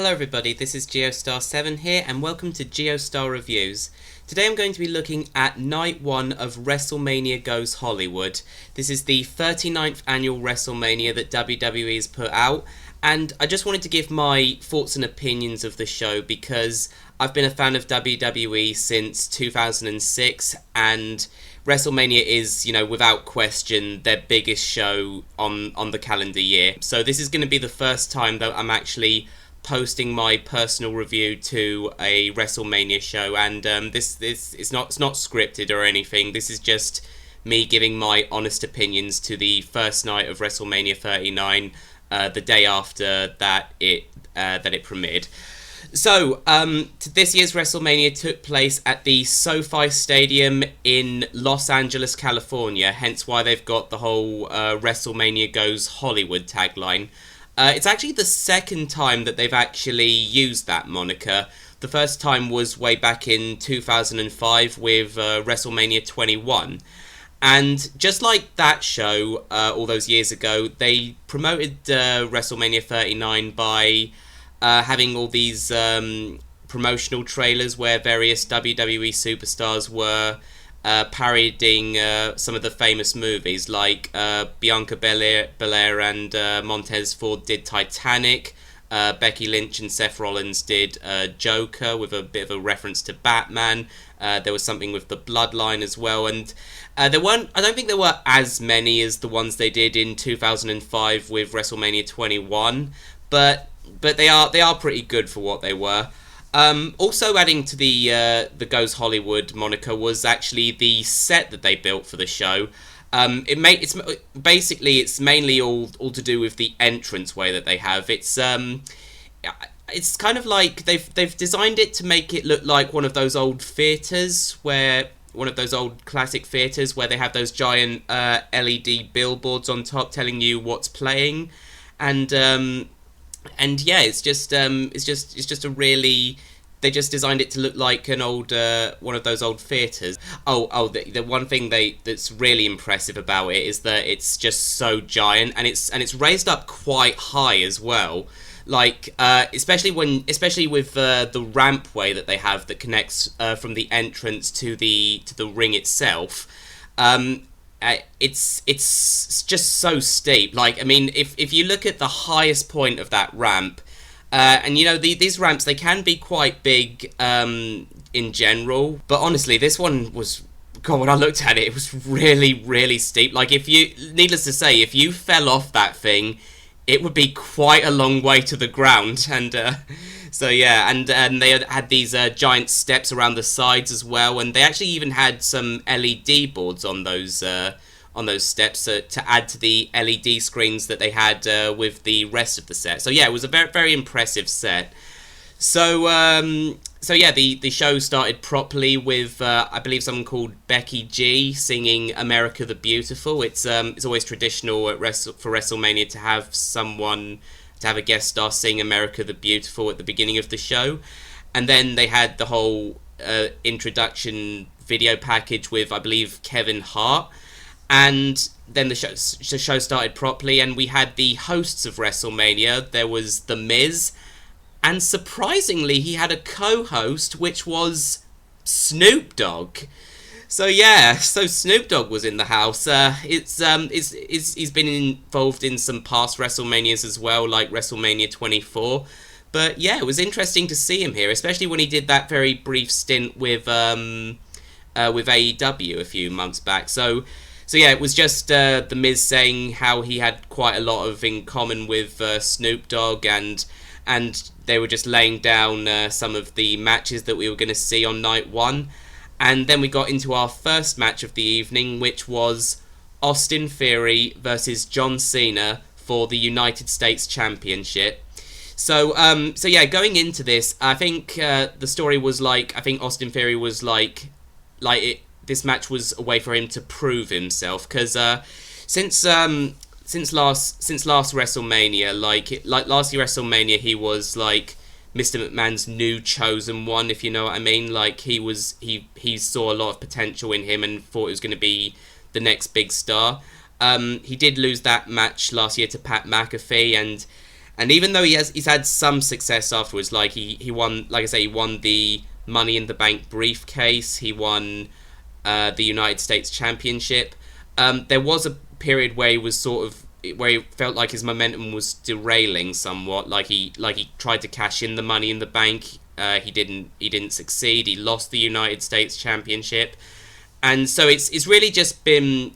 Hello everybody, this is GeoStar7 here and welcome to GeoStar Reviews. Today I'm going to be looking at Night 1 of WrestleMania Goes Hollywood. This is the 39th annual WrestleMania that WWE has put out, and I just wanted to give my thoughts and opinions of the show because I've been a fan of WWE since 2006 and WrestleMania is, without question, their biggest show on the calendar year. So this is going to be the first time that I'm actually posting my personal review to a WrestleMania show, and this it's not scripted or anything. This is just me giving my honest opinions to the first night of WrestleMania 39, the day after that it premiered. So, this year's WrestleMania took place at the SoFi Stadium in Los Angeles, California, hence why they've got the whole WrestleMania Goes Hollywood tagline. It's actually the second time that they've actually used that moniker. The first time was way back in 2005 with WrestleMania 21. And just like that show all those years ago, they promoted WrestleMania 39 by having all these promotional trailers where various WWE superstars were parodying some of the famous movies, like Bianca Belair and Montez Ford did Titanic, Becky Lynch and Seth Rollins did Joker with a bit of a reference to Batman. There was something with the Bloodline as well, and I don't think there were as many as the ones they did in 2005 with WrestleMania 21, but they are pretty good for what they were. Also adding to the Goes Hollywood moniker was actually the set that they built for the show. It's mainly all to do with the entranceway that they have. It's kind of like they've designed it to make it look like one of those old classic theaters where they have those giant LED billboards on top telling you what's playing, and yeah, it's just a really, they just designed it to look like an old one of those old theaters. The one thing that's really impressive about it is that it's just so giant, and it's raised up quite high as well. Like especially with the rampway that they have that connects from the entrance to the ring itself. It's just so steep. Like, I mean, if you look at the highest point of that ramp, and these ramps, they can be quite big in general, but honestly, this one was, God, when I looked at it, it was really, really steep. Like, needless to say, if you fell off that thing, it would be quite a long way to the ground, and so yeah, and they had these giant steps around the sides as well, and they actually even had some LED boards on those steps to add to the LED screens that they had with the rest of the set. So yeah, it was a very, very impressive set. So yeah, the show started properly with I believe someone called Becky G singing "America the Beautiful." It's always traditional for WrestleMania to have a guest star sing "America the Beautiful" at the beginning of the show, and then they had the whole introduction video package with, I believe, Kevin Hart, and then the show started properly, and we had the hosts of WrestleMania. There was The Miz. And surprisingly, he had a co-host, which was Snoop Dogg. So yeah, Snoop Dogg was in the house. He's been involved in some past WrestleManias as well, like WrestleMania 24. But yeah, it was interesting to see him here, especially when he did that very brief stint with AEW a few months back. So yeah, it was just The Miz saying how he had quite a lot in common with Snoop Dogg, and they were just laying down some of the matches that we were going to see on night one. And then we got into our first match of the evening, which was Austin Theory versus John Cena for the United States Championship. So yeah, going into this, I think the story was like, I think Austin Theory was this match was a way for him to prove himself, because since last WrestleMania, like last year WrestleMania, he was like Mr. McMahon's new chosen one, if you know what I mean. Like, he saw a lot of potential in him and thought it was going to be the next big star. He did lose that match last year to Pat McAfee, And even though he's had some success afterwards, like he won, like I say, he won the Money in the Bank briefcase, he won the United States Championship. There was a period where he was where he felt like his momentum was derailing somewhat. Like he tried to cash in the Money in the Bank. He didn't succeed. He lost the United States Championship, and so it's really just been,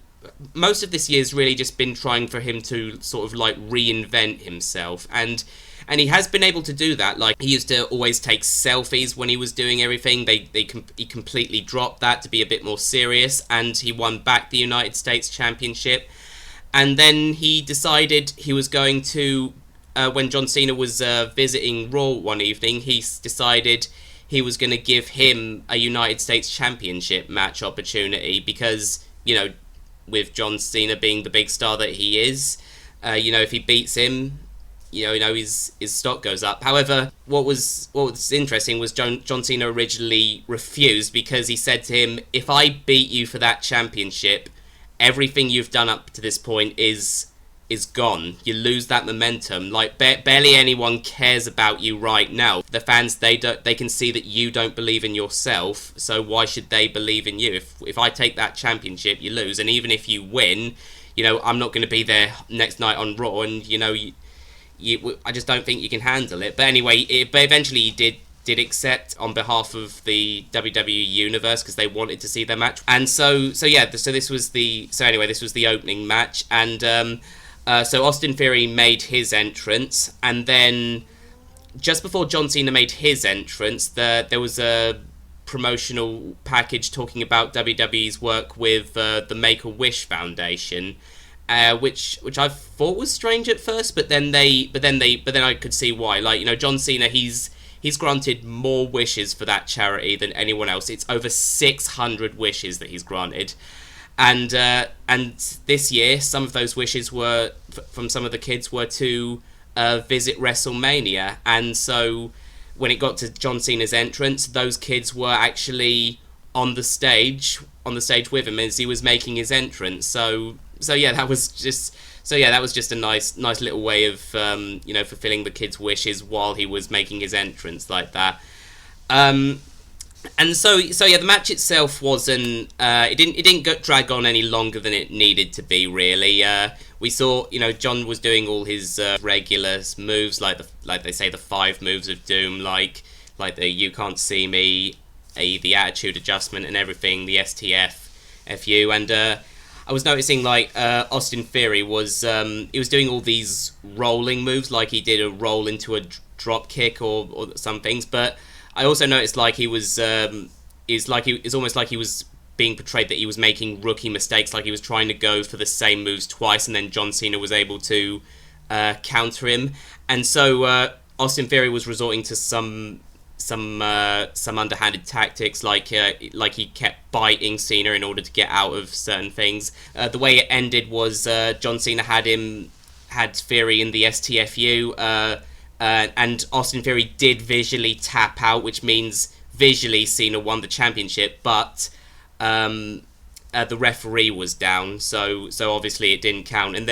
most of this year's really just been trying for him to sort of like reinvent himself, and he has been able to do that. Like, he used to always take selfies when he was doing everything. He completely dropped that to be a bit more serious, and he won back the United States Championship. And then he decided he was going to, when John Cena was visiting Raw one evening, he decided he was going to give him a United States Championship match opportunity because, with John Cena being the big star that he is, if he beats him, his stock goes up. However, what was interesting was John Cena originally refused, because he said to him, if I beat you for that championship, everything you've done up to this point is gone. You lose that momentum. Like, barely anyone cares about you right now. The fans, they can see that you don't believe in yourself, so why should they believe in you? If I take that championship, you lose, and even if you win, I'm not going to be there next night on Raw, and I just don't think you can handle it. But anyway, but eventually he did accept on behalf of the WWE universe, because they wanted to see their match. And so this was the opening match, and so Austin Theory made his entrance, and then just before John Cena made his entrance, there was a promotional package talking about WWE's work with the Make-A-Wish Foundation, which I thought was strange at first, but then I could see why. Like, John Cena, he's granted more wishes for that charity than anyone else. It's over 600 wishes that he's granted. And this year, some of those wishes were from some of the kids were to visit WrestleMania, and so when it got to John Cena's entrance, those kids were actually on the stage with him as he was making his entrance. So that was just a nice little way of fulfilling the kids' wishes while he was making his entrance like that. And so the match itself wasn't. It didn't drag on any longer than it needed to be. Really, we saw John was doing all his regular moves, like they say, the 5 moves of doom, like the You Can't See Me, the attitude adjustment and everything, the STF, FU, and I was noticing Austin Theory was he was doing all these rolling moves, like he did a roll into a drop kick or some things, but I also noticed he was it's almost like he was being portrayed that he was making rookie mistakes, like he was trying to go for the same moves twice, and then John Cena was able to counter him, and so Austin Theory was resorting to some underhanded tactics, like he kept biting Cena in order to get out of certain things. The way it ended was John Cena had Theory in the STFU. And Austin Theory did visually tap out, which means visually Cena won the championship, but the referee was down, so obviously it didn't count. And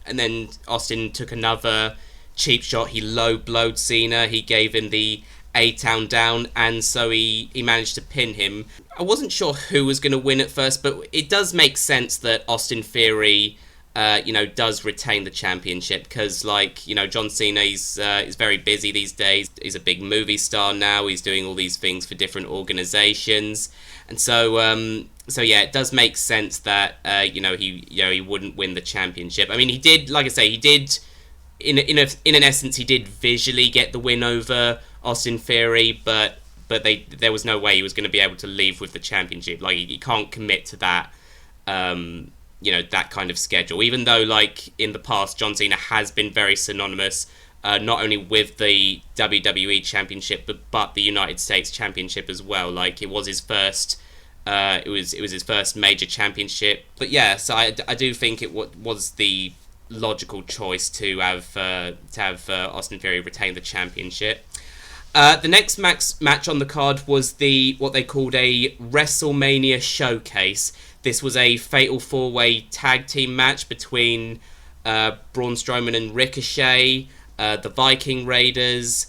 then Austin took another cheap shot. He low blowed Cena. He gave him the A-Town down, and so he managed to pin him. I wasn't sure who was going to win at first, but it does make sense that Austin Theory does retain the championship, because John Cena is very busy these days. He's a big movie star now. He's doing all these things for different organizations, and so it does make sense that he wouldn't win the championship. I mean, he did, like I say, he did in an essence, he did visually get the win over Austin Theory, but there was no way he was going to be able to leave with the championship. Like, he can't commit to that. That kind of schedule, even though in the past John Cena has been very synonymous not only with the WWE Championship but the United States Championship as well. Like, it was his first it was his first major championship. But yeah, so I do think it was the logical choice to have Austin Theory retain the championship. The next match on the card was what they called a WrestleMania Showcase. This was a fatal 4-way tag team match between Braun Strowman and Ricochet. the Viking Raiders,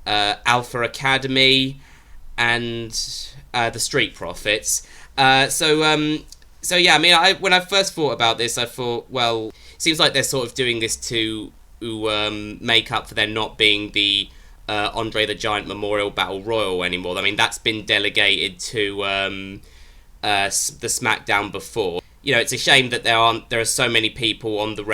Alpha Academy, and the Street Profits. So yeah, I mean, when I first thought about this, I thought, well, it seems like they're sort of doing this to make up for there not being the Andre the Giant Memorial Battle Royal anymore. I mean, that's been delegated to the SmackDown before. You know, it's a shame that there are so many people on the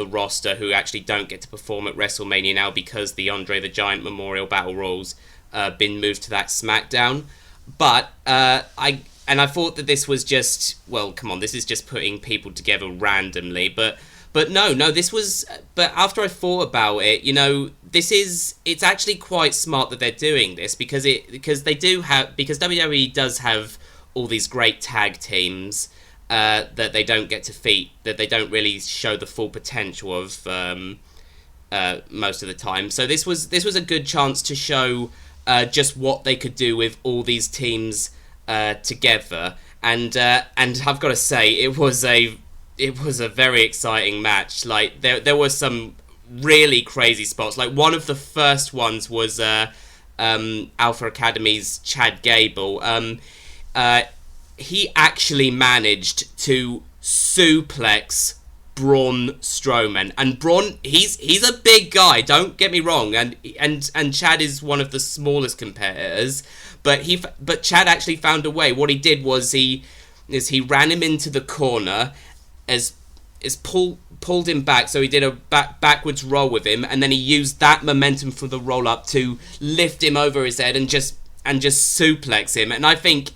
roster who actually don't get to perform at WrestleMania now because the Andre the Giant Memorial Battle Royals been moved to that SmackDown. But I thought that this was just, well, come on, this is just putting people together randomly. But no, this was. But after I thought about it, you know, it's actually quite smart that they're doing this because WWE does have all these great tag teams that they don't get to that they don't really show the full potential of most of the time. So this was a good chance to show just what they could do with all these teams together, and I've got to say it was a very exciting match. Like there were some really crazy spots. Like one of the first ones was Alpha Academy's Chad Gable. He actually managed to suplex Braun Strowman, and Braun, he's a big guy, don't get me wrong, and Chad is one of the smallest competitors, but Chad actually found a way. What he did was he ran him into the corner, pulled him back, so he did a backwards roll with him, and then he used that momentum from the roll up to lift him over his head and just suplex him. And I think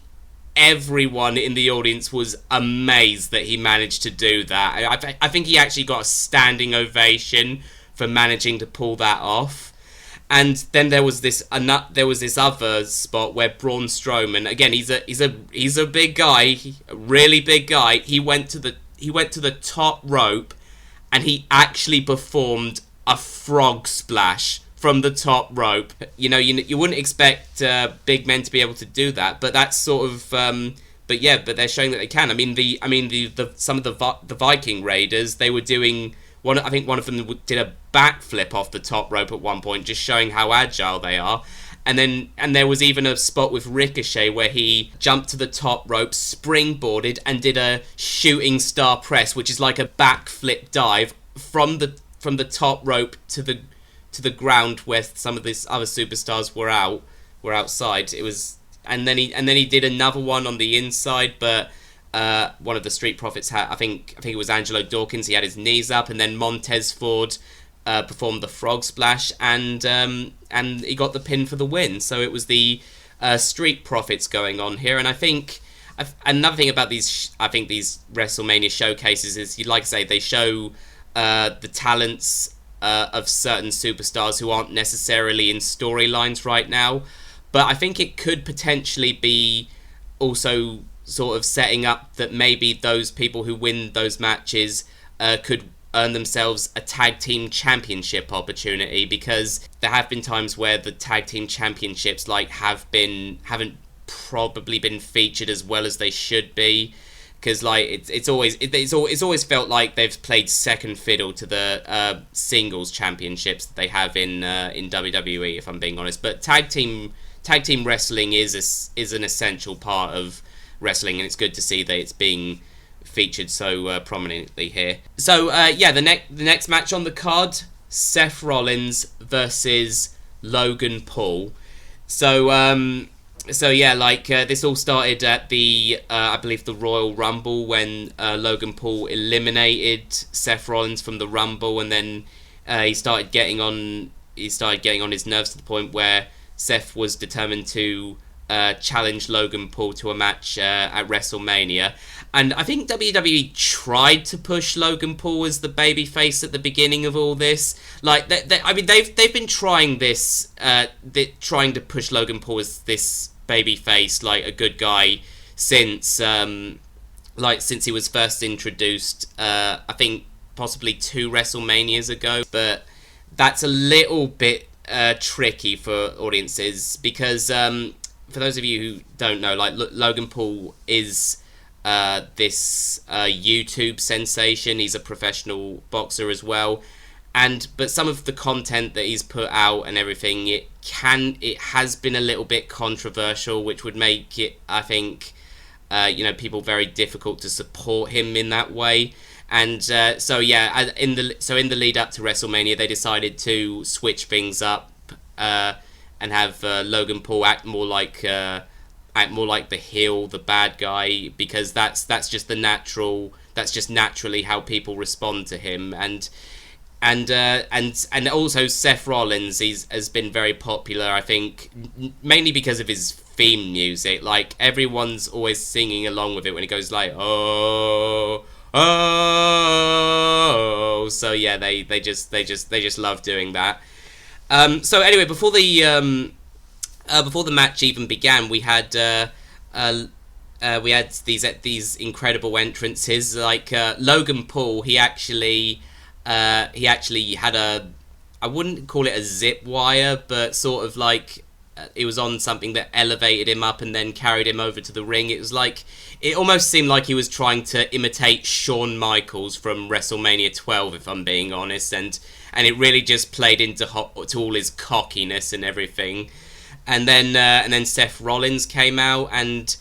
everyone in the audience was amazed that he managed to do that. I think he actually got a standing ovation for managing to pull that off. And then there was this other spot where Braun Strowman, again, he's a big guy, a really big guy. He went to the top rope, and he actually performed a frog splash from the top rope. You know, you wouldn't expect big men to be able to do that, but that's sort of. But they're showing that they can. I mean, some of the Viking Raiders, they were doing one. I think one of them did a backflip off the top rope at one point, just showing how agile they are. And there was even a spot with Ricochet where he jumped to the top rope, springboarded, and did a shooting star press, which is like a backflip dive from the top rope to the ground where some of these other superstars were outside. It was, and then he did another one on the inside, but one of the Street Profits had, I think it was Angelo Dawkins. He had his knees up, and then Montez Ford performed the frog splash, and he got the pin for the win. So it was the Street Profits going on here, and I think another thing about these WrestleMania showcases is, like I say, they show the talents of certain superstars who aren't necessarily in storylines right now, but I think it could potentially be also sort of setting up that maybe those people who win those matches could earn themselves a tag team championship opportunity, because there have been times where the tag team championships haven't probably been featured as well as they should be. Because it's always felt like they've played second fiddle to the singles championships that they have in WWE, if I'm being honest. But tag team wrestling is an essential part of wrestling, and it's good to see that it's being featured so prominently here. So the next match on the card, Seth Rollins versus Logan Paul. So this all started at the I believe the Royal Rumble, when Logan Paul eliminated Seth Rollins from the Rumble, and then he started getting on his nerves to the point where Seth was determined to challenge Logan Paul to a match at WrestleMania. And I think WWE tried to push Logan Paul as the babyface at the beginning of all this. Like, they've been trying this, trying to push Logan Paul as this babyface, like a good guy, since he was first introduced. I think possibly 2 WrestleManias ago. But that's a little bit tricky for audiences, because for those of you who don't know, like, Logan Paul is this YouTube sensation. He's a professional boxer as well, but some of the content that he's put out and everything, it has been a little bit controversial, which would make it, I think, people very difficult to support him in that way. And so in the lead up to WrestleMania, they decided to switch things up and have Logan Paul act more like the heel, the bad guy, because that's just naturally how people respond to him. And also Seth Rollins has been very popular, I think, mainly because of his theme music. Like, everyone's always singing along with it when it goes like, oh. So yeah, they just love doing that. So anyway, before the match even began, we had these incredible entrances. Like Logan Paul, he actually had I wouldn't call it a zip wire, but sort of like it was on something that elevated him up and then carried him over to the ring. It almost seemed like he was trying to imitate Shawn Michaels from WrestleMania 12, if I'm being honest, and it really just played to all his cockiness and everything. And then Seth Rollins came out, and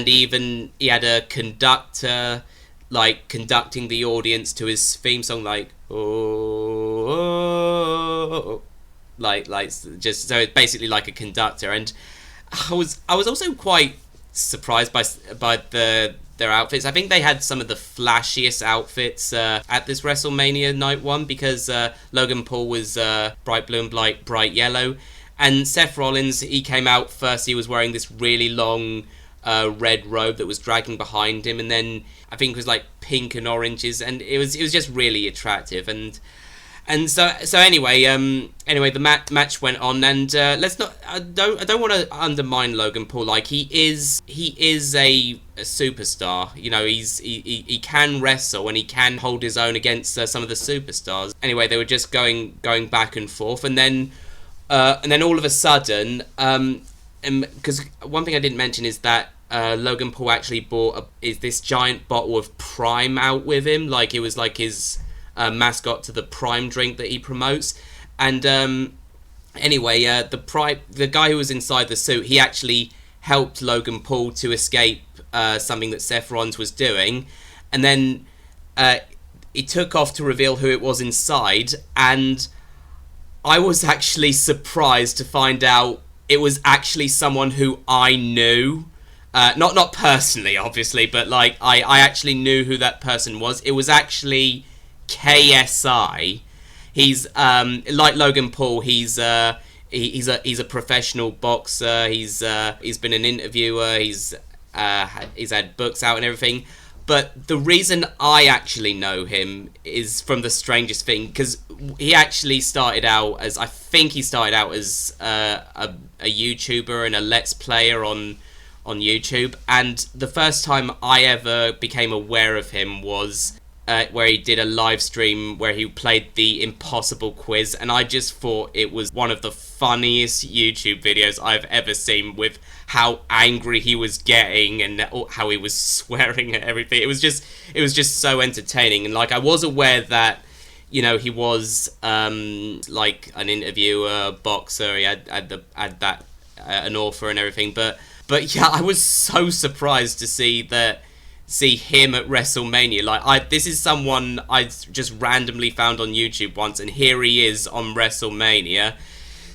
even he had a conductor like conducting the audience to his theme song, like like just so it's basically like a conductor. And I was also quite surprised by their outfits. I think they had some of the flashiest outfits at this WrestleMania Night 1, because Logan Paul was bright blue and bright yellow, and Seth Rollins, he came out first. He was wearing this really long red robe that was dragging behind him, and then I think it was like pink and oranges, and it was just really attractive. And so anyway, the match went on, and let's not. I don't want to undermine Logan Paul. Like, he is a superstar. You know, he can wrestle, and he can hold his own against some of the superstars. Anyway, they were just going back and forth, and then all of a sudden, because one thing I didn't mention is that Logan Paul actually bought this giant bottle of Prime out with him. Like, it was like his mascot to the Prime drink that he promotes. And anyway, the guy who was inside the suit, he actually helped Logan Paul to escape something that Seth Rollins was doing, and then he took off to reveal who it was inside. And I was actually surprised to find out it was actually someone who I knew. Not personally, obviously, but like I actually knew who that person was. It was actually KSI. He's like Logan Paul. He's a professional boxer. He's been an interviewer. He's had books out and everything. But the reason I actually know him is from The Strangest Thing, because he actually started out as a YouTuber and a Let's Player on YouTube. And the first time I ever became aware of him was where he did a live stream where he played the Impossible Quiz, and I just thought it was one of the funniest YouTube videos I've ever seen, with how angry he was getting and how he was swearing at everything. It was just so entertaining. And like, I was aware that, you know, he was like an interviewer, boxer. He had that an author and everything. But yeah, I was so surprised to see him at WrestleMania. Like, this is someone I just randomly found on YouTube once, and here he is on WrestleMania.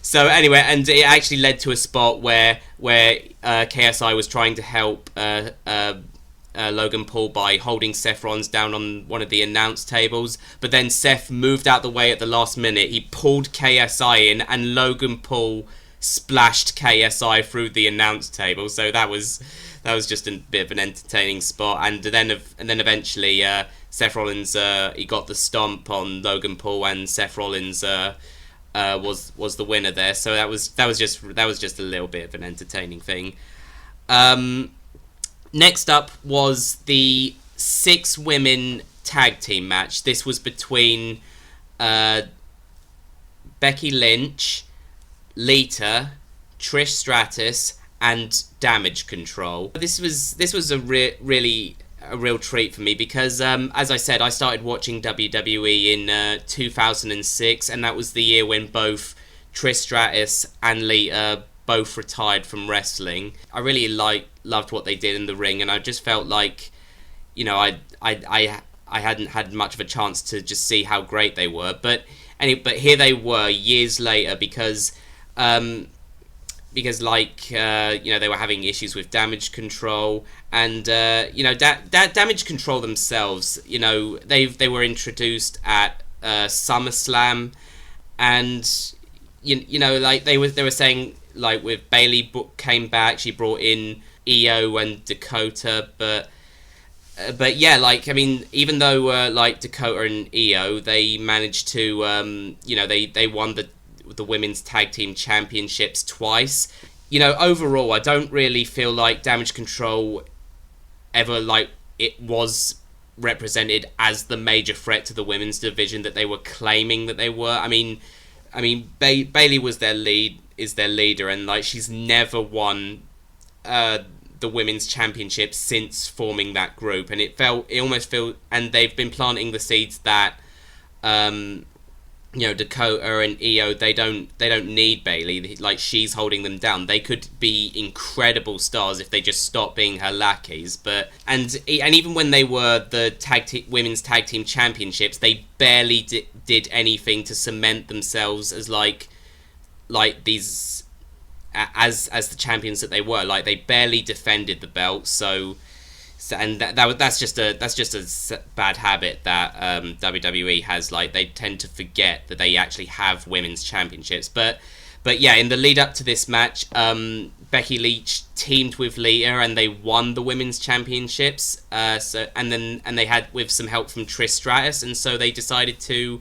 So anyway, and it actually led to a spot where KSI was trying to help Logan Paul by holding Seth Rollins down on one of the announce tables, but then Seth moved out the way at the last minute. He pulled KSI in, and Logan Paul splashed KSI through the announce table. So that was just a bit of an entertaining spot. And then eventually Seth Rollins he got the stomp on Logan Paul, and Seth Rollins was the winner there. So that was just a little bit of an entertaining thing. Next up was the 6-women tag team match. This was between Becky Lynch, Lita, Trish Stratus, and Damage Control. This was a really a real treat for me because, as I said, I started watching WWE in 2006, and that was the year when both Trish Stratus and Lita both retired from wrestling. I really loved what they did in the ring, and I just felt like, I hadn't had much of a chance to just see how great they were, but here they were years later because they were having issues with Damage Control, and Damage Control themselves, they were introduced at SummerSlam, and they were saying, like, with Bayley came back, she brought in Io and Dakota, but even though Dakota and Io, they managed to they won the women's tag team championships twice. Overall, I don't really feel like Damage Control ever it was represented as the major threat to the women's division that they were claiming that they were. Bayley is their leader, and she's never won the women's championship since forming that group, and and they've been planting the seeds that Dakota and Io, they don't need Bayley. She's holding them down. They could be incredible stars if they just stop being her lackeys. And even when they were the women's tag team championships, they barely did anything to cement themselves as these as the champions that they were. They barely defended the belt. And that's just a bad habit that WWE has. They tend to forget that they actually have women's championships. But yeah, in the lead up to this match, Becky Lynch teamed with Lita and they won the women's championships. And they had, with some help from Trish Stratus, and so they decided to,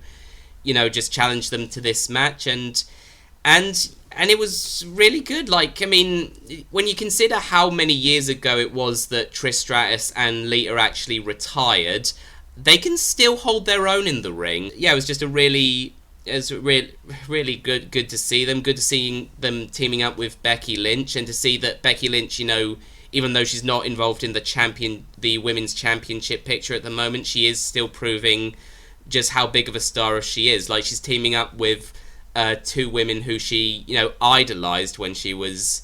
just challenge them to this match, and it was really good. When you consider how many years ago it was that Trish Stratus and Lita actually retired, they can still hold their own in the ring. Yeah, it was really good to see them. Good to see them teaming up with Becky Lynch, and to see that Becky Lynch, even though she's not involved in the women's championship picture at the moment, she is still proving just how big of a star she is. She's teaming up with two women who she idolized when she was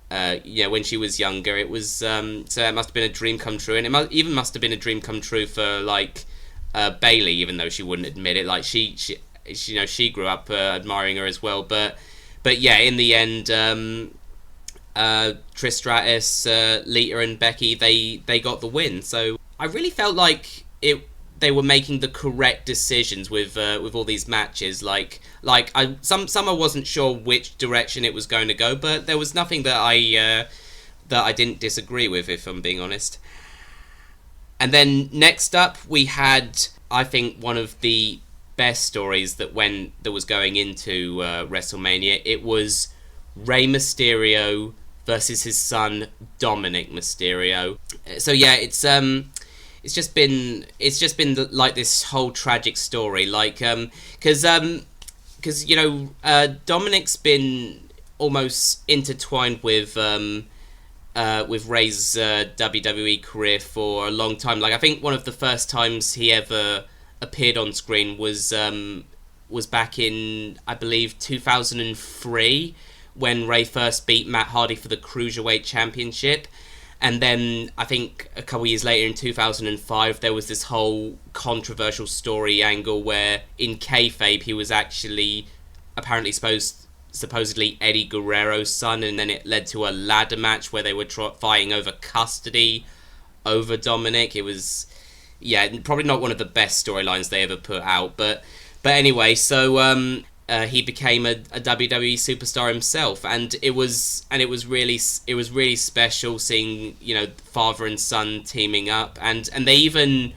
younger. It was so that must have been a dream come true, and it must have been a dream come true for Bayley, even though she wouldn't admit it. She grew up admiring her as well, but yeah, in the end, Trish Stratus, Lita and Becky, they got the win. So I really felt like they were making the correct decisions with all these matches. Some I wasn't sure which direction it was going to go, but there was nothing that I didn't disagree with, if I'm being honest. And then next up we had, I think, one of the best stories that was going into WrestleMania. It was Rey Mysterio versus his son Dominik Mysterio. So yeah, it's just been this whole tragic story, because Dominik's been almost intertwined with Rey's WWE career for a long time. I think one of the first times he ever appeared on screen was back in, I believe, 2003, when Rey first beat Matt Hardy for the Cruiserweight Championship. And then I think a couple years later, in 2005, there was this whole controversial story angle where, in kayfabe, he was actually apparently supposedly Eddie Guerrero's son, and then it led to a ladder match where they were fighting over custody over Dominik. It was, yeah, probably not one of the best storylines they ever put out, but anyway, so he became a WWE superstar himself, and it was really special seeing father and son teaming up, and they even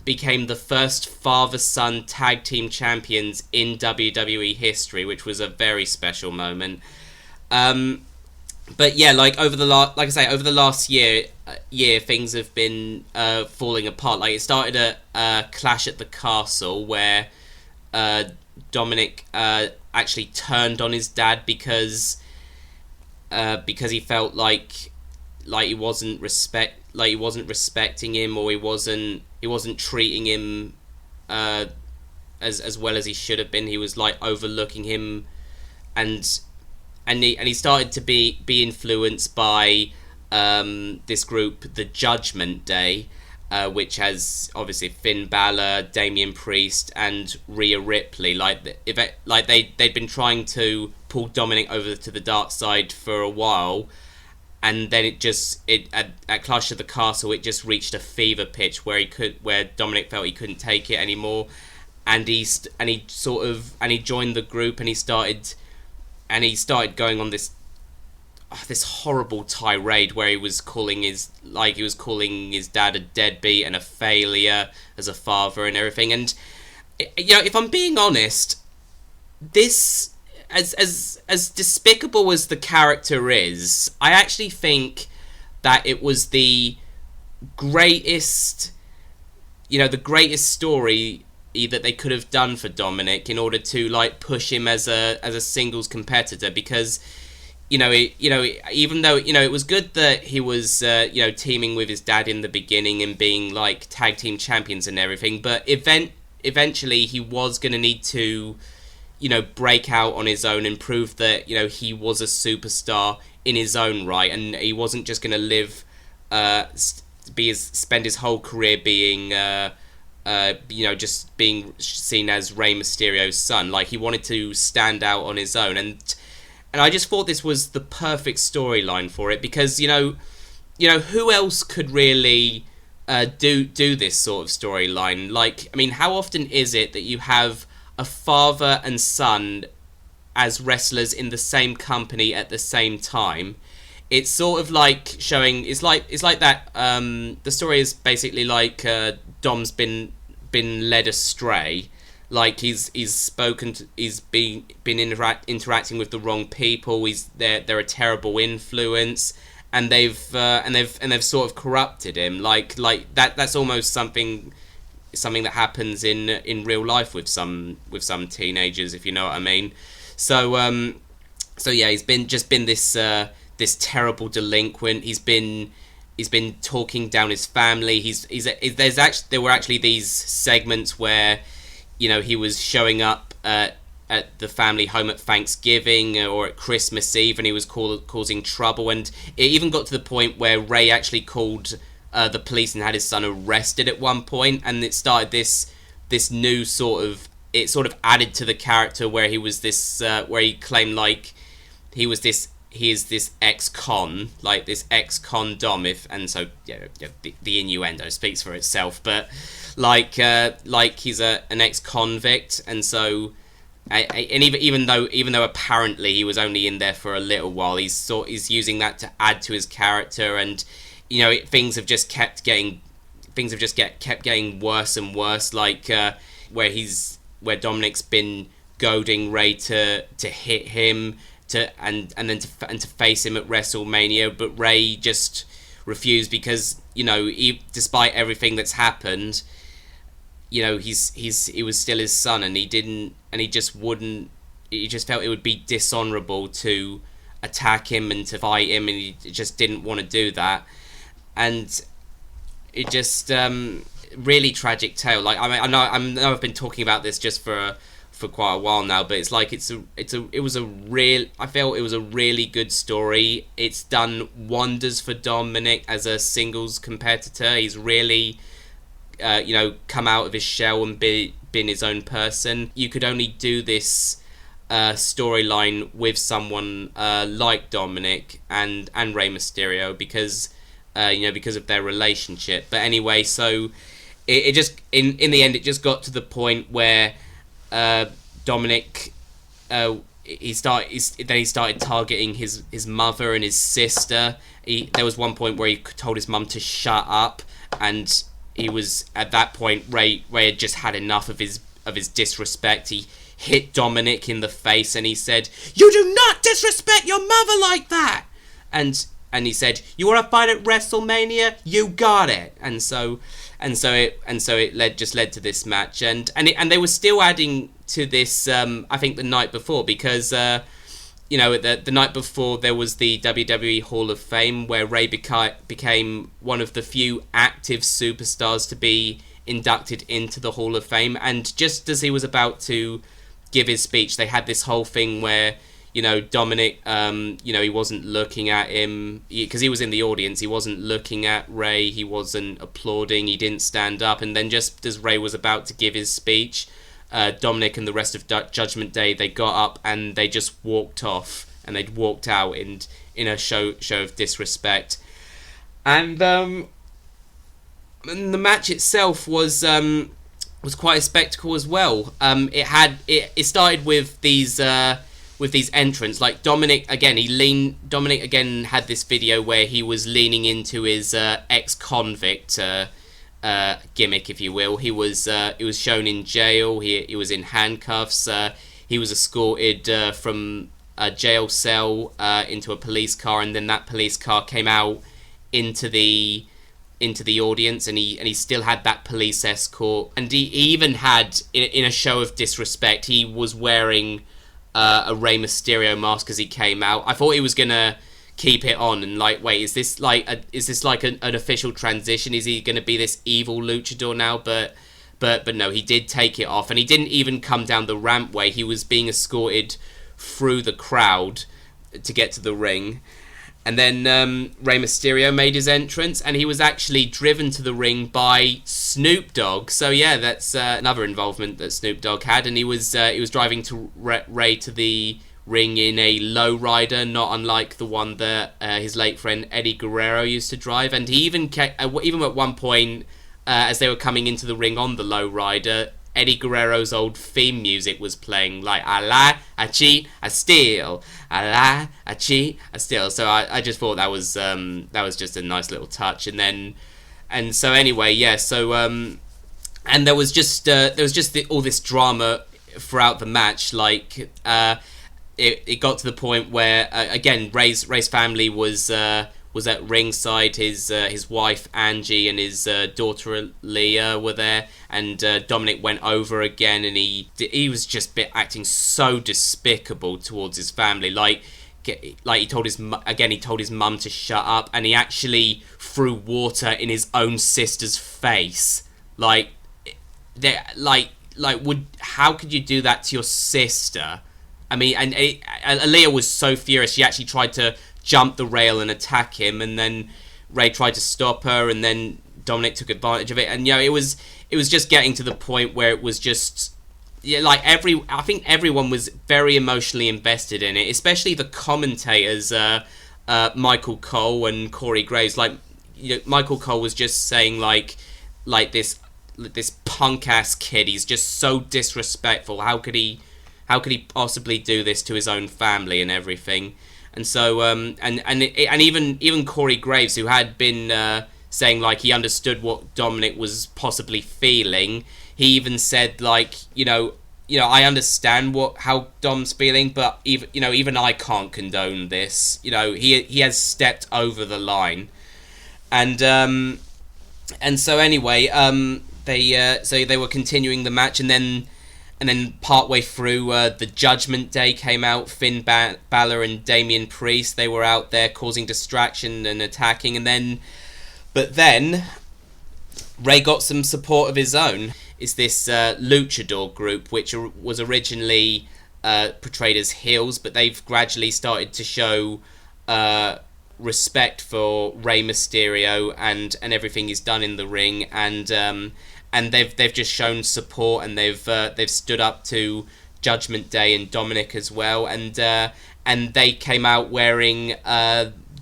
became the first father-son tag team champions in WWE history, which was a very special moment. But yeah, over the last year, things have been falling apart. It started at Clash at the Castle, where Dominik actually turned on his dad because he felt like he wasn't respecting him, or he wasn't treating him as well as he should have been. He was like overlooking him, and he started to be influenced by this group, the Judgment Day, which has obviously Finn Balor, Damian Priest, and Rhea Ripley. They'd been trying to pull Dominik over to the dark side for a while, and then at Clash of the Castle it just reached a fever pitch where Dominik felt he couldn't take it anymore, and he joined the group, and he started going on this horrible tirade where he was calling his dad a deadbeat and a failure as a father and everything. And if I'm being honest, this, as despicable as the character is, I actually think that it was the greatest story that they could have done for Dominik in order to push him as a singles competitor, because even though it was good that he was teaming with his dad in the beginning and being tag team champions and everything, but eventually he was going to need to break out on his own and prove that he was a superstar in his own right, and he wasn't just going to spend his whole career being just being seen as Rey Mysterio's son. He wanted to stand out on his own, and I just thought this was the perfect storyline for it, because who else could really do this sort of storyline? How often is it that you have a father and son as wrestlers in the same company at the same time? It's sort of like showing, it's like that. The story is basically Dom's been led astray. He's been interacting with the wrong people. They're a terrible influence, and they've sort of corrupted him. That's almost something that happens in real life with some teenagers, if you know what I mean. So yeah, he's been this terrible delinquent. He's been talking down his family. There were actually these segments where he was showing up at the family home at Thanksgiving or at Christmas Eve, and he was causing trouble. And it even got to the point where Rey actually called the police and had his son arrested at one point. And it started this new it sort of added to the character where he was this, where he claimed he is this ex-con, this ex-con Dom, and so the innuendo speaks for itself, but he's an ex-convict, and so and even though apparently he was only in there for a little while, he's using that to add to his character, and things have just kept getting worse and worse, where Dominik's been goading Rey to hit him, and then to face him at WrestleMania, but Rey just refused because despite everything that's happened, he was still his son, and he just felt it would be dishonorable to attack him and to fight him, and he just didn't want to do that, and it just really tragic tale. I know I've been talking about this just for quite a while now, but it's it was a really good story. It's done wonders for Dominik as a singles competitor. He's really come out of his shell and been his own person. You could only do this storyline with someone like Dominik and Rey Mysterio because of their relationship. But anyway, so it just in the end it just got to the point where Dominik he started targeting his mother and his sister. There was one point where he told his mum to shut up, and he was at that point Rey had just had enough of his disrespect. He hit Dominik in the face and he said, "You do not disrespect your mother like that!" And he said, "You want to fight at WrestleMania? You got it." And so it led to this match, and they were still adding to this. I think the night before, because the night before there was the WWE Hall of Fame where Rey became one of the few active superstars to be inducted into the Hall of Fame. And just as he was about to give his speech, they had this whole thing where, Dominik, he wasn't looking at him because he was in the audience. He wasn't looking at Rey. He wasn't applauding. He didn't stand up. And then just as Rey was about to give his speech, Dominik and the rest of Judgment Day, they got up and they just walked off, and they'd walked out in a show of disrespect. And the match itself was quite a spectacle as well. It started with these entrants, like Dominik again had this video where he was leaning into his ex-convict gimmick, if you will. He was shown in jail. He was in handcuffs. He was escorted from a jail cell into a police car, and then that police car came out into the audience, and he still had that police escort. And he even had, in a show of disrespect, he was wearing a Rey Mysterio mask as he came out. I thought he was gonna keep it on and wait, is this like an official transition? Is he gonna be this evil luchador now? But no, he did take it off, and he didn't even come down the rampway. He was being escorted through the crowd to get to the ring. And then Rey Mysterio made his entrance, and he was actually driven to the ring by Snoop Dogg. So yeah, that's another involvement that Snoop Dogg had, and he was driving to Rey to the ring in a lowrider, not unlike the one that his late friend Eddie Guerrero used to drive. And he even at one point, as they were coming into the ring on the lowrider, Eddie Guerrero's old theme music was playing, like, I lie, I cheat, I steal, I lie, I cheat, I steal. So I just thought that was just a nice little touch. And there was just all this drama throughout the match. Like it got to the point where again Rey's family was at ringside. His wife Angie and his daughter Leah were there, and Dominik went over again, and he was just acting so despicable towards his family. Like he told his mum to shut up, and he actually threw water in his own sister's face. How could you do that to your sister? I mean, and Aaliyah was so furious, she actually tried to jump the rail and attack him, and then Rey tried to stop her, and then Dominik took advantage of it. And it was just getting to the point where it was just, I think everyone was very emotionally invested in it, especially the commentators, Michael Cole and Corey Graves. Michael Cole was just saying like this punk ass kid, he's just so disrespectful. How could he possibly do this to his own family and everything? And so even Corey Graves, who had been saying he understood what Dominik was possibly feeling, he even said I understand how Dom's feeling, but even I can't condone this. He has stepped over the line. And so anyway, they were continuing the match, and then partway through, the Judgment Day came out. Finn Balor and Damian Priest, they were out there causing distraction and attacking. But then Rey got some support of his own. It's this luchador group, which was originally portrayed as heels, but they've gradually started to show respect for Rey Mysterio and everything he's done in the ring, and they've just shown support, and they've stood up to Judgment Day and Dominik as well, and they came out wearing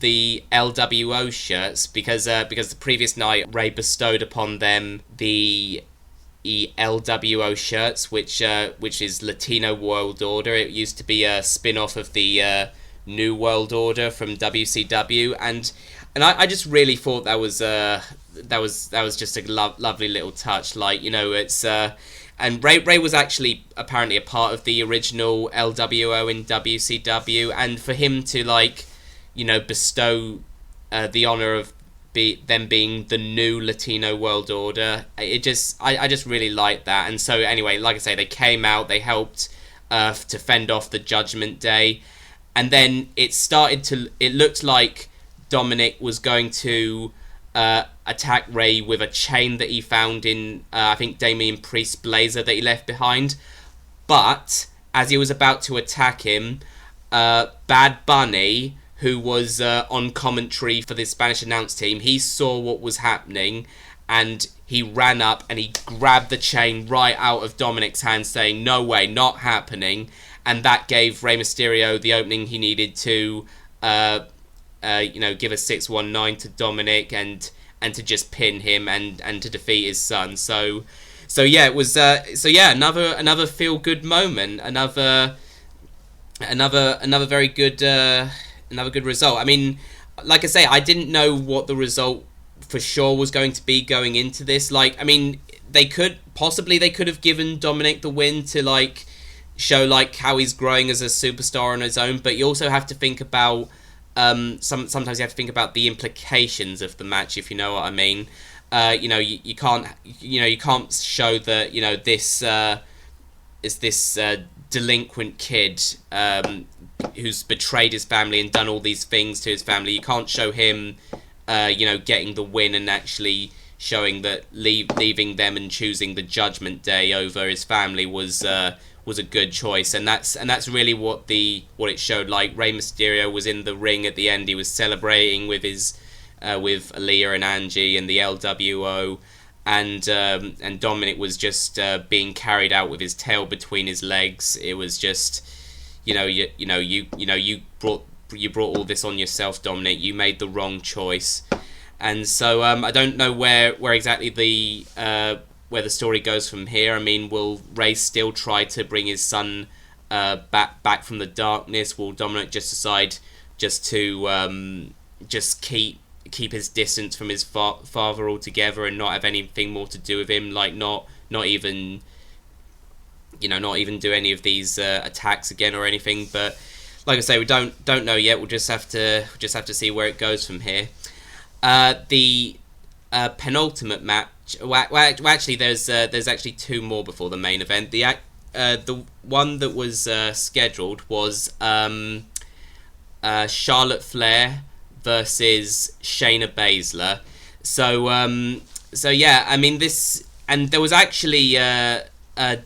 the LWO shirts because the previous night Rey bestowed upon them the LWO shirts, which is Latino World Order. It used to be a spin-off of the New World Order from WCW, and I just really thought that was just a lovely little touch. It's and Rey was actually apparently a part of the original LWO in WCW, and for him to bestow the honor of them being the new Latino World Order, I just really liked that. And so anyway, like I say, they came out, they helped to fend off the Judgment Day. and then it looked like Dominik was going to attack Rey with a chain that he found in I think Damian Priest's blazer that he left behind. But as he was about to attack him, Bad Bunny, who was on commentary for the Spanish announce team, he saw what was happening, and he ran up and he grabbed the chain right out of Dominik's hand, saying, "No way, not happening." And that gave Rey Mysterio the opening he needed to give a 619 to Dominik and to just pin him and to defeat his son. So yeah, it was another feel good moment, another very good another good result. I mean, like I say, I didn't know what the result for sure was going to be going into this. Like, I mean, they could have given Dominik the win to like show like how he's growing as a superstar on his own, but you also have to think about sometimes you have to think about the implications of the match, if you know what I mean. You can't show that this is this delinquent kid who's betrayed his family and done all these things to his family. You can't show him getting the win and actually showing that leaving them and choosing the Judgment Day over his family was a good choice, and that's really what it showed. Like, Rey Mysterio was in the ring at the end. He was celebrating with his with Aaliyah and Angie and the LWO, and Dominik was just being carried out with his tail between his legs. It was just you brought all this on yourself, Dominik. You made the wrong choice, and so I don't know where exactly where the story goes from here. I mean, will Rey still try to bring his son back from the darkness? Will Dominik just decide just to just keep his distance from his father altogether and not have anything more to do with him? Like, not even do any of these attacks again or anything. But like I say, we don't know yet. We'll just have to see where it goes from here. The penultimate match. Well, actually, there's actually two more before the main event. The one that was scheduled was Charlotte Flair versus Shayna Baszler. So yeah, I mean this, and there was actually a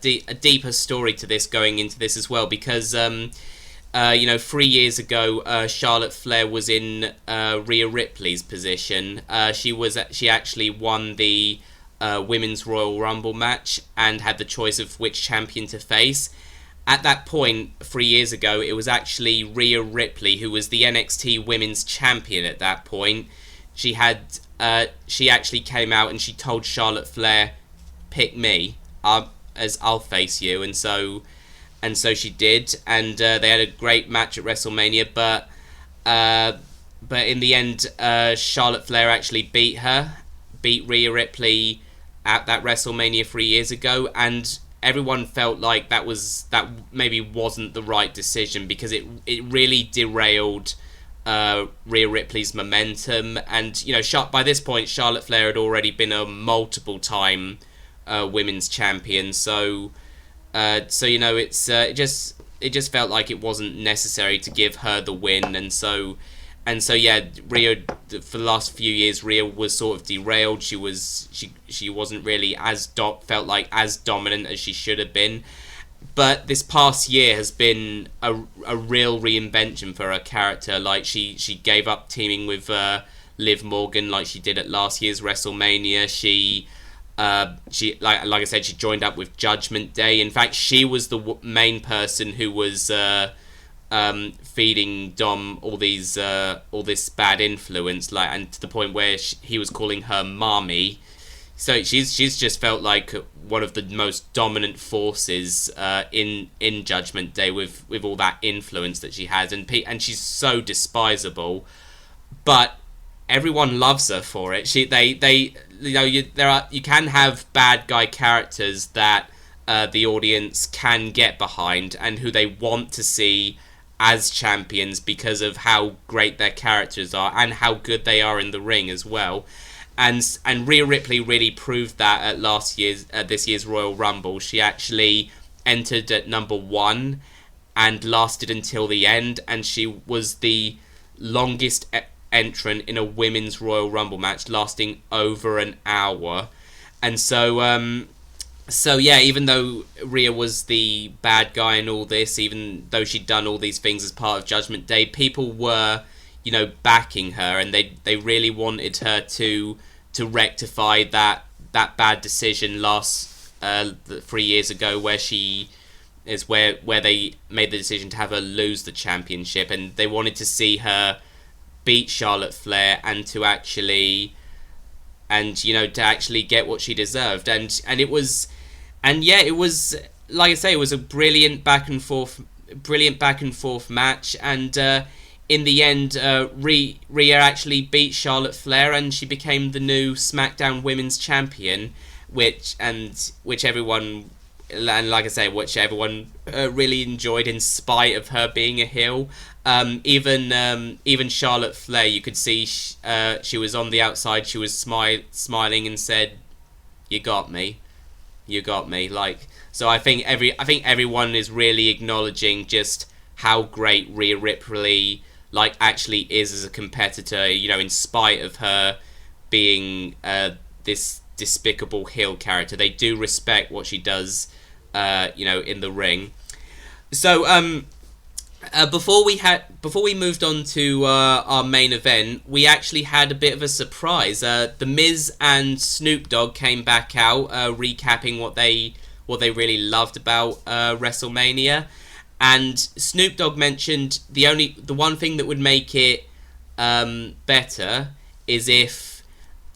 deeper story to this going into this as well, because 3 years ago, Charlotte Flair was in Rhea Ripley's position. She actually won the Women's Royal Rumble match and had the choice of which champion to face. At that point, 3 years ago, it was actually Rhea Ripley who was the NXT Women's Champion at that point. She actually came out and she told Charlotte Flair, "Pick me, as I'll face you," and so she did, and they had a great match at WrestleMania. But in the end, Charlotte Flair actually beat Rhea Ripley at that WrestleMania 3 years ago, and everyone felt like that maybe wasn't the right decision, because it really derailed Rhea Ripley's momentum. And by this point, Charlotte Flair had already been a multiple time women's champion, so it just felt like it wasn't necessary to give her the win, and so yeah, Rhea, for the last few years, Rhea was sort of derailed. She wasn't really as dominant as she should have been. But this past year has been a real reinvention for her character. Like, she gave up teaming with Liv Morgan like she did at last year's WrestleMania. She like I said, she joined up with Judgment Day. In fact, she was the main person who was feeding Dom all this bad influence, like, and to the point where he was calling her mommy. So she's just felt like one of the most dominant forces in Judgment Day with all that influence that she has, and she's so despisable, but everyone loves her for it. You can have bad guy characters that the audience can get behind and who they want to see as champions because of how great their characters are and how good they are in the ring as well. And Rhea Ripley really proved that at this year's Royal Rumble. She actually entered at number 1, and lasted until the end, and she was the longest entrant in a women's Royal Rumble match, lasting over an hour. And so yeah, even though Rhea was the bad guy in all this, even though she'd done all these things as part of Judgment Day, people were, backing her, and they really wanted her to rectify that bad decision last 3 years ago, where they made the decision to have her lose the championship, and they wanted to see her beat Charlotte Flair and to actually get what she deserved, and it was like I say, it was a brilliant back and forth match, and in the end, Rhea actually beat Charlotte Flair, and she became the new SmackDown Women's Champion, which everyone, and like I say, which everyone really enjoyed in spite of her being a heel. Even Charlotte Flair, you could see she was on the outside. She was smiling and said, "You got me." Like, so I think everyone is really acknowledging just how great Rhea Ripley actually is as a competitor. In spite of her being this despicable heel character, they do respect what she does. In the ring. So before we moved on to our main event, we actually had a bit of a surprise. The Miz and Snoop Dogg came back out, recapping what they really loved about WrestleMania, and Snoop Dogg mentioned the one thing that would make it better is if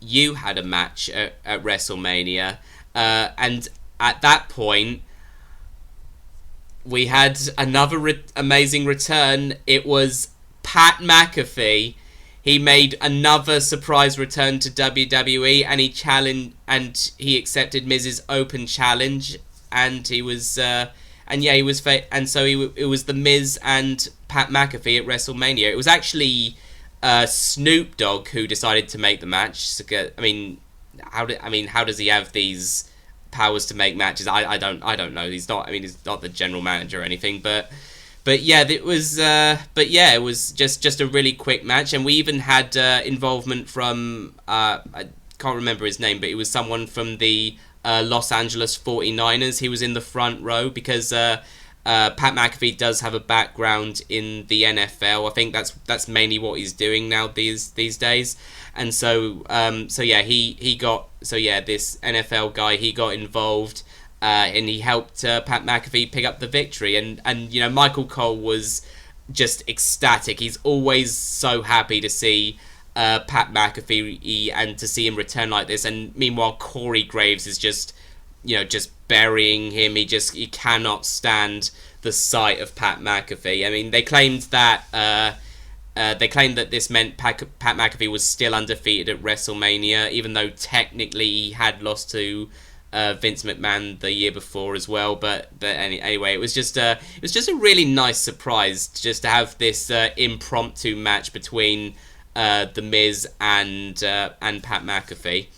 you had a match at WrestleMania, and at that point, we had another amazing return. It was Pat McAfee. He made another surprise return to WWE, and he accepted Miz's open challenge, and it was the Miz and Pat McAfee at WrestleMania. It was actually Snoop Dogg who decided to make the match. How does he have these powers to make matches? I don't know. He's not the general manager or anything, but yeah, it was just a really quick match, and we even had involvement from I can't remember his name, but it was someone from the Los Angeles 49ers. He was in the front row because Pat McAfee does have a background in the NFL. I think that's mainly what he's doing now these days. And this NFL guy, he got involved, and he helped Pat McAfee pick up the victory. And Michael Cole was just ecstatic. He's always so happy to see Pat McAfee and to see him return like this. And meanwhile, Corey Graves is just burying him. He cannot stand the sight of Pat McAfee. They claimed that this meant Pat McAfee was still undefeated at WrestleMania, even though technically he had lost to Vince McMahon the year before as well. But anyway, it was just a really nice surprise just to have this impromptu match between the Miz and Pat McAfee.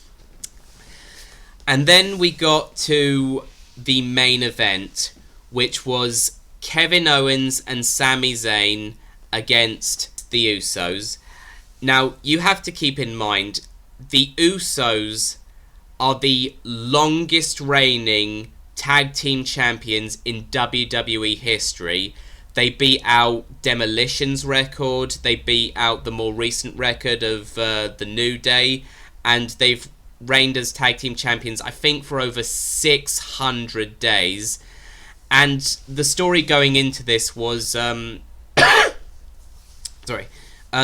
And then we got to the main event, which was Kevin Owens and Sami Zayn against the Usos. Now, you have to keep in mind, the Usos are the longest reigning tag team champions in WWE history. They beat out Demolition's record, they beat out the more recent record of the New Day, and they've reigned as tag team champions, I think, for over 600 days. And the story going into this was the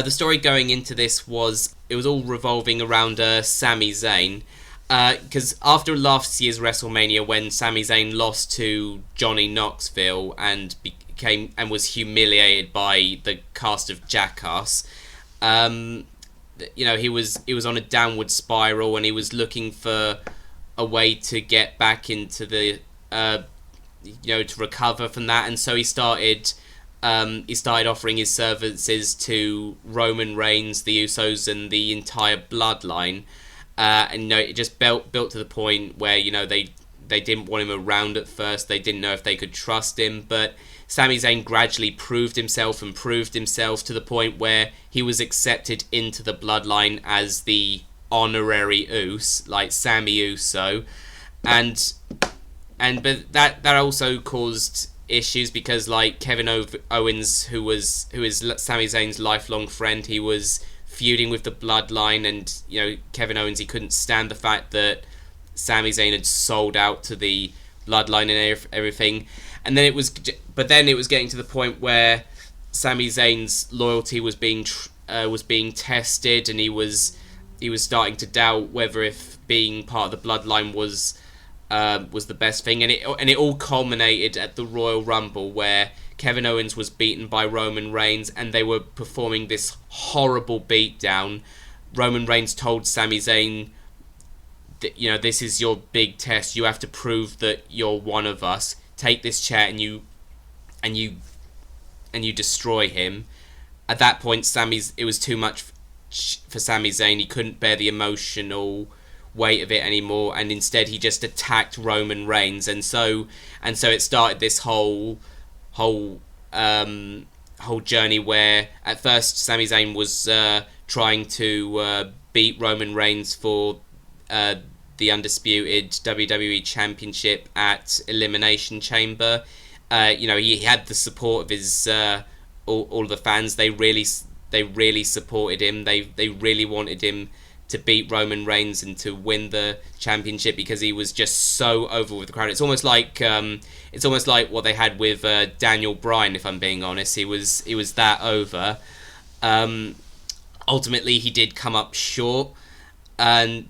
story going into this was, it was all revolving around Sami Zayn, because after last year's WrestleMania, when Sami Zayn lost to Johnny Knoxville and was humiliated by the cast of Jackass, he was on a downward spiral, and he was looking for a way to get back into the to recover from that, and so he started offering his services to Roman Reigns, the Usos, and the entire bloodline, and it just built to the point where they didn't want him around at first. They didn't know if they could trust him, but Sami Zayn gradually proved himself to the point where he was accepted into the bloodline as the honorary Uso, like Sammy Uso, but that also caused issues because like Kevin Owens, who is Sami Zayn's lifelong friend, he was feuding with the bloodline, and Kevin Owens, he couldn't stand the fact that Sami Zayn had sold out to the bloodline and everything. And then it was getting to the point where Sami Zayn's loyalty was being tested, and he was starting to doubt whether if being part of the bloodline was the best thing. And it all culminated at the Royal Rumble, where Kevin Owens was beaten by Roman Reigns, and they were performing this horrible beatdown. Roman Reigns told Sami Zayn that, this is your big test. You have to prove that you're one of us. Take this chair and you destroy him. At that point, it was too much for Sami Zayn. He couldn't bear the emotional weight of it anymore, and instead he just attacked Roman Reigns, and so it started this whole journey where at first Sami Zayn was trying to beat Roman Reigns for the Undisputed WWE Championship at Elimination Chamber. He had the support of his all of the fans. They really supported him. They really wanted him to beat Roman Reigns and to win the championship because he was just so over with the crowd. It's almost like what they had with Daniel Bryan, if I'm being honest. He was that over. Ultimately, he did come up short, and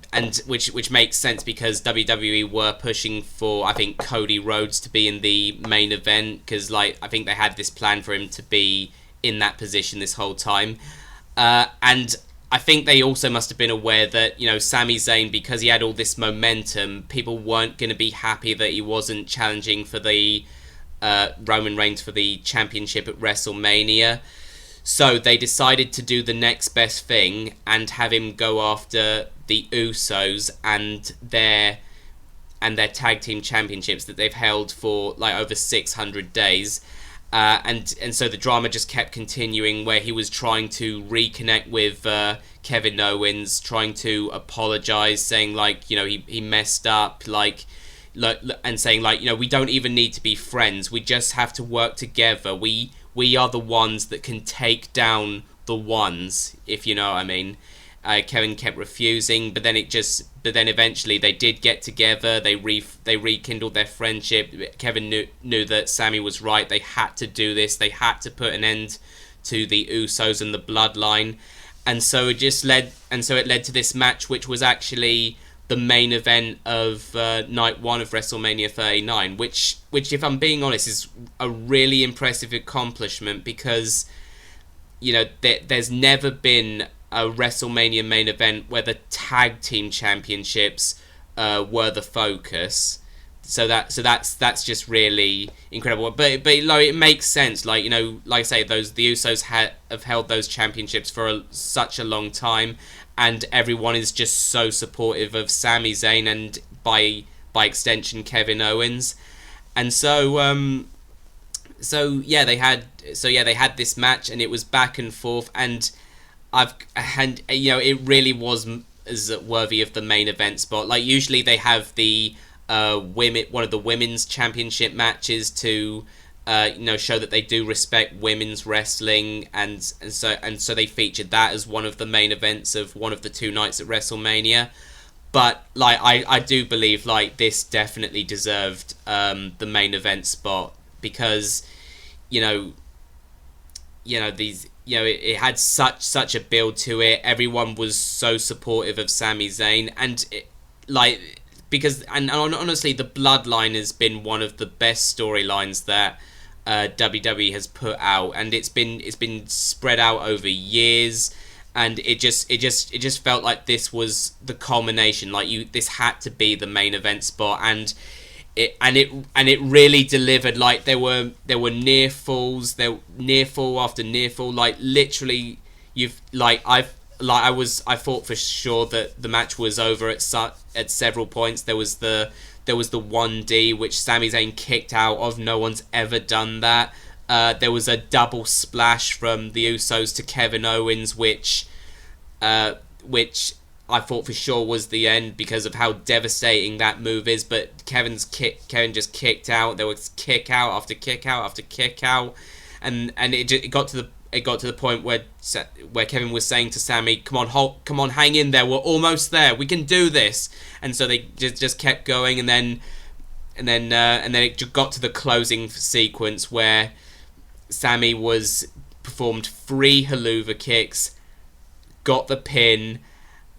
which makes sense because WWE were pushing for, I think, Cody Rhodes to be in the main event, because I think they had this plan for him to be in that position this whole time, and I think they also must have been aware that, Sami Zayn, because he had all this momentum, people weren't going to be happy that he wasn't challenging for the Roman Reigns for the championship at WrestleMania. So they decided to do the next best thing and have him go after the Usos and their tag team championships that they've held for over 600 days. And so the drama just kept continuing, where he was trying to reconnect with Kevin Owens, trying to apologize, saying he messed up, and saying we don't even need to be friends. We just have to work together. We are the ones that can take down the ones, if you know what I mean. Kevin kept refusing, but then eventually they did get together. They rekindled their friendship. Kevin knew that Sami was right. They had to do this. They had to put an end to the Usos and the bloodline, and so it led to this match, which was actually the main event of night one of WrestleMania 39, which if I'm being honest is a really impressive accomplishment, because there's never been a WrestleMania main event where the tag team championships were the focus. So that's just really incredible. But it makes sense. Like I say, the Usos have held those championships for such a long time, and everyone is just so supportive of Sami Zayn and by extension Kevin Owens. And they had this match, and it was back and forth, and it really was worthy of the main event spot. Usually they have the one of the women's championship matches to show that they do respect women's wrestling, and so they featured that as one of the main events of one of the two nights at WrestleMania. But I do believe this definitely deserved the main event spot, because it had such a build to it. Everyone was so supportive of Sami Zayn, and honestly, the Bloodline has been one of the best storylines that WWE has put out, and it's been spread out over years, and it just felt like this was the culmination. This had to be the main event spot, and it really delivered. There were near falls, near fall after near fall. Literally, I thought for sure that the match was over at several points. There was the There was the 1D, which Sami Zayn kicked out of. No one's ever done that. There was a double splash from the Usos to Kevin Owens, which I thought for sure was the end because of how devastating that move is. But Kevin just kicked out. There was kick out after kick out after kick out, and it got to the point where Kevin was saying to Sami, "Come on, hang in there. We're almost there. We can do this." And so they just kept going, and then it got to the closing sequence where Sami performed 3 haluva kicks, got the pin,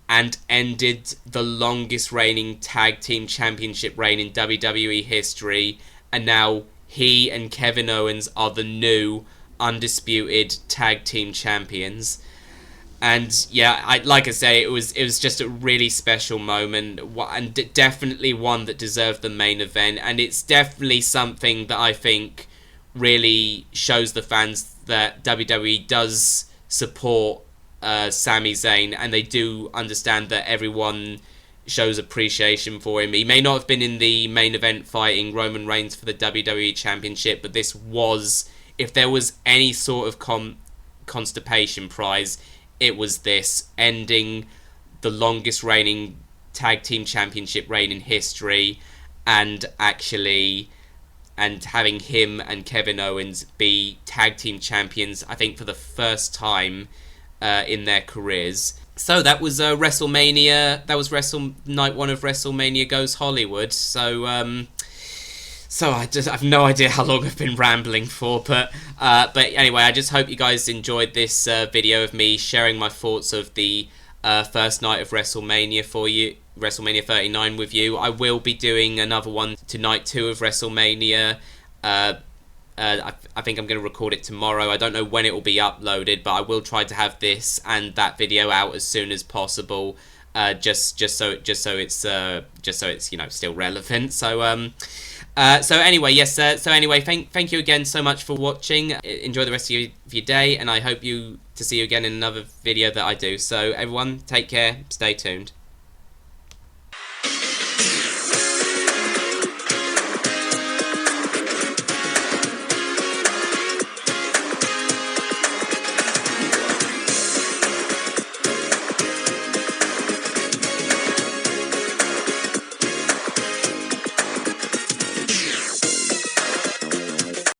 and ended the longest reigning tag team championship reign in WWE history. And now he and Kevin Owens are the new undisputed tag team champions. And yeah, like I say, it was just a really special moment, and definitely one that deserved the main event. And it's definitely something that I think really shows the fans that WWE does support Sami Zayn, and they do understand that everyone shows appreciation for him. He may not have been in the main event fighting Roman Reigns for the WWE Championship, but this was, if there was any sort of constipation prize, it was this, ending the longest reigning tag team championship reign in history, and having him and Kevin Owens be tag team champions, I think for the first time in their careers. So that was WrestleMania. That was night 1 of WrestleMania Goes Hollywood. So I have no idea how long I've been rambling for, but anyway, I just hope you guys enjoyed this video of me sharing my thoughts of the first night of WrestleMania for you, WrestleMania 39 with you. I will be doing another one to night 2 of WrestleMania. I think I'm going to record it tomorrow. I don't know when it will be uploaded, but I will try to have this and that video out as soon as possible, just so it's still relevant. So anyway, yes. So anyway, thank you again so much for watching. Enjoy the rest of your day, and I hope to see you again in another video that I do. So everyone, take care. Stay tuned.